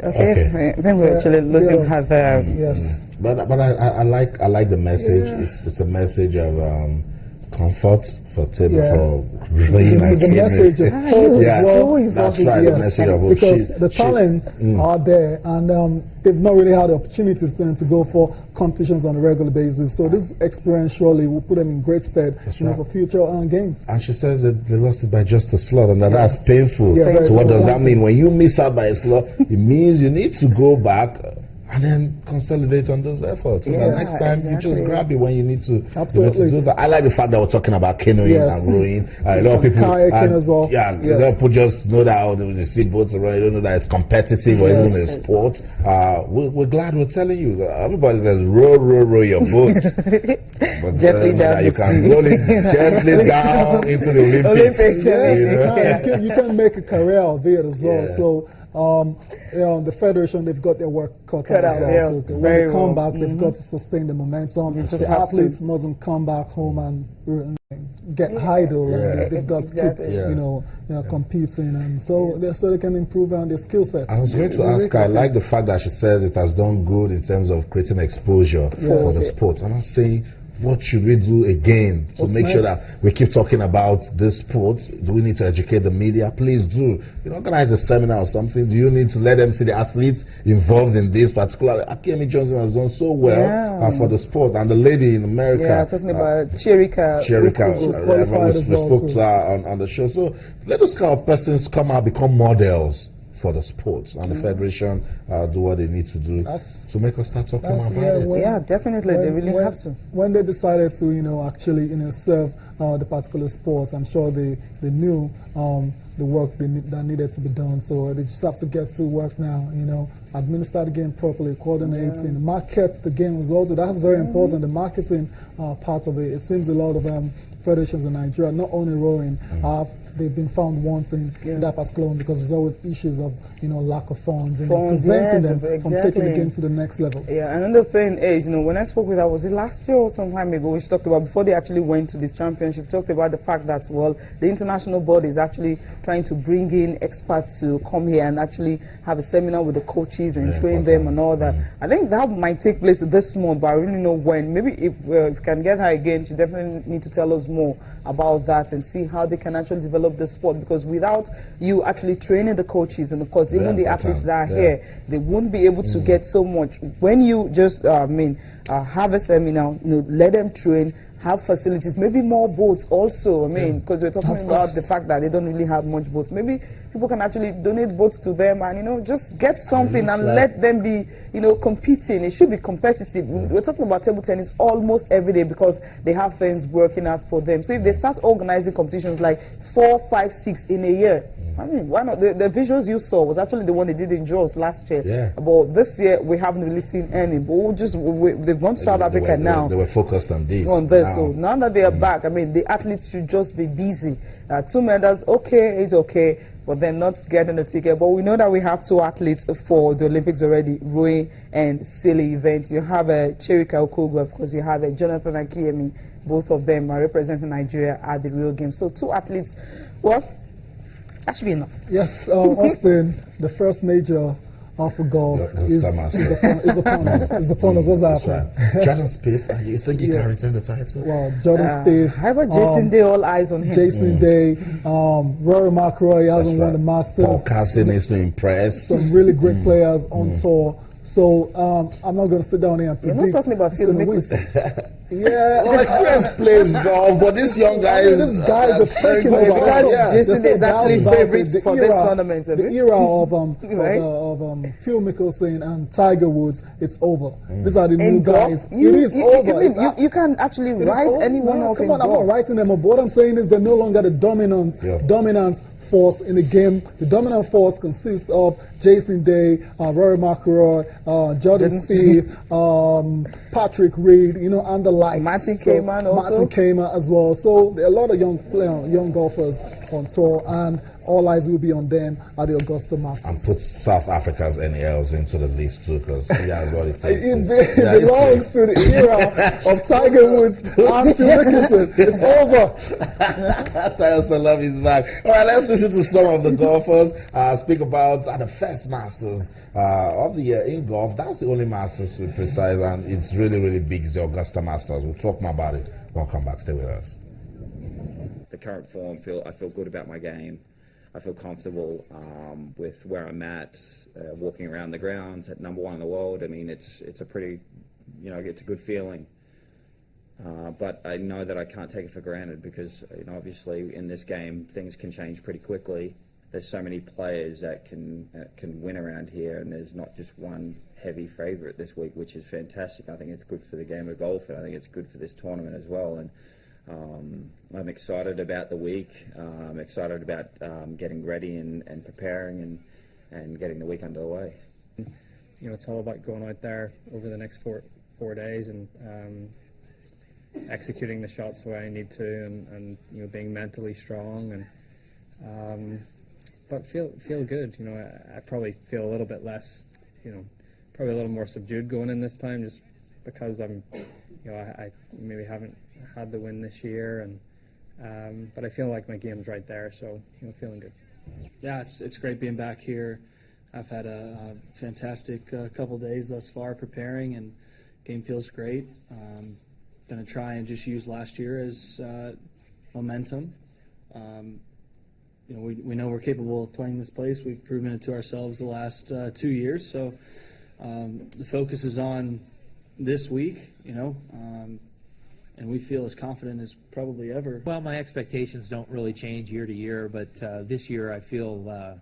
Okay. Then we're actually losing her there. Yes. But I like the message. It's a message of comfort for table for Rain. It's a message of hope as well. That's right. The message of hope. Because the talents are there, and they've not really had the opportunities to go for competitions on a regular basis. So this experience surely will put them in great stead for future games. And she says that they lost it by just a slot, and that's painful. Yeah, so what does that mean? When you miss out by a slot, it means you need to go back and then consolidate on those efforts. So the next time you just grab it when you need to. Absolutely. You know, to do that. I like the fact that we're talking about canoeing and rowing. A lot of people kayaking as well. Yeah, a lot of people just know that they see boats around. They don't know that it's competitive or even a sport. We're glad we're telling you. Everybody says row your boat. But gently down you can roll it gently down into the Olympics. Yes, you can make a career of it as well. So the federation, they've got their work cut out as well. So when they come back, they've got to sustain the momentum. The athletes mustn't come back home and get idle. They've got to keep, competing, and so they can improve on their skill sets. I was going to ask her, I like the fact that she says it has done good in terms of creating exposure for the sport. And I'm saying, what should we do again to make sure that we keep talking about this sport? Do we need to educate the media? Please do. Organize a seminar or something. Do you need to let them see the athletes involved in this particular? Akemi Johnson has done so well for the sport. And the lady in America. Yeah, talking about Cherika. Who's qualified as well. We spoke to her on the show. So let those kind of persons come out, become models for the sports, and the federation do what they need to do to make us start talking about it. Definitely, they really have to. When they decided to, actually, serve the particular sports, I'm sure they knew the work that needed to be done. So they just have to get to work now, administer the game properly, coordinating, market the game as well. So that's very important, the marketing part of it. It seems a lot of federations in Nigeria, not only rowing, they've been found wanting in that particular one because there's always issues of lack of funds and preventing them from taking the game to the next level. Yeah, another thing is, when I spoke with her, was it last year or some time ago, she talked about, before they actually went to this championship, talked about the fact that, the international body is actually trying to bring in experts to come here and actually have a seminar with the coaches and train them and all that. I think that might take place this month, but I really know when. Maybe if we can get her again, she definitely need to tell us more about that and see how they can actually develop the sport, because without you actually training the coaches and of course even the athletes that are here, they won't be able to get so much. When you just have a seminar, let them train, have facilities, maybe more boats also. Because we're talking about the fact that they don't really have much boats. Maybe people can actually donate boats to them and, just get something and let them be, competing. It should be competitive. We're talking about table tennis almost every day because they have things working out for them. So if they start organizing competitions like 4, 5, 6 in a year, why not? The visuals you saw was actually the one they did in Jaws last year. Yeah. But this year we haven't really seen any. But they've gone to South Africa now. They were focused on this. So now that they are back, the athletes should just be busy. 2 medals, it's okay, but they're not getting the ticket. But we know that we have 2 athletes for the Olympics already, rowing and silly events. You have Cherika Okogu, of course, you have Jonathan Akiemi. Both of them are representing Nigeria at the Rio Games. So 2 athletes, that should be enough. Yes, Austin, the first major for golf is upon us. What's happening? Right. Jordan Spieth, you think he can retain the title? Well, Jordan Spieth. How about Jason Day? All eyes on him. Jason Day. Rory McIlroy hasn't won the Masters. Paul Casey needs to impress. Some really great players on tour. So I'm not going to sit down here and predict. You're not talking about Phil Mickelson. Experienced plays golf, but this young guy is a freaking over. Jason is actually favorite for this tournament. The era of Phil Mickelson and Tiger Woods, it's over. These are the new guys. It is over. You can actually write anyone off in golf. I'm not writing them up. What I'm saying is they're no longer the dominant force in the game. The dominant force consists of Jason Day, Rory McIlroy, Jordan Spieth, Patrick Reed, and the likes. Martin Kayman also. Martin Kayman as well. So there are a lot of young golfers on tour, and all eyes will be on them at the Augusta Masters. And put South Africa's NALs into the list too, because he has what it takes. It belongs to the era of Tiger Woods and Phil Mickelson. It's over. Tyler Salam is back. All right, let's listen to some of the golfers speak about the first Masters of the year in golf. That's the only Masters to be precise, and it's really, really big. It's the Augusta Masters. We'll talk more about it. We'll come back. Stay with us. The current form, I feel good about my game. I feel comfortable with where I'm at, walking around the grounds at #1 in the world. I mean, it's a pretty, it's a good feeling. But I know that I can't take it for granted because, obviously in this game things can change pretty quickly. There's so many players that can win around here, and there's not just one heavy favourite this week, which is fantastic. I think it's good for the game of golf, and I think it's good for this tournament as well. And I'm excited about the week. I'm excited about getting ready and preparing and getting the week underway. It's all about going out there over the next four days and executing the shots the way I need to, and being mentally strong and but feel good. I probably feel a little bit less, probably a little more subdued going in this time, just because I'm, I maybe haven't had the win this year, and but I feel like my game's right there, so feeling good. Yeah, it's great being back here. I've had a fantastic couple days thus far preparing, and game feels great. Going to try and just use last year as momentum. We know we're capable of playing this place. We've proven it to ourselves the last 2 years. So the focus is on this week, and we feel as confident as probably ever. Well, my expectations don't really change year to year, but this year I feel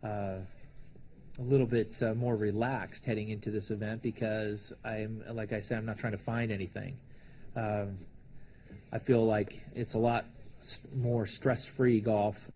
a little bit more relaxed heading into this event because like I said, I'm not trying to find anything. I feel like it's a lot more stress-free golf.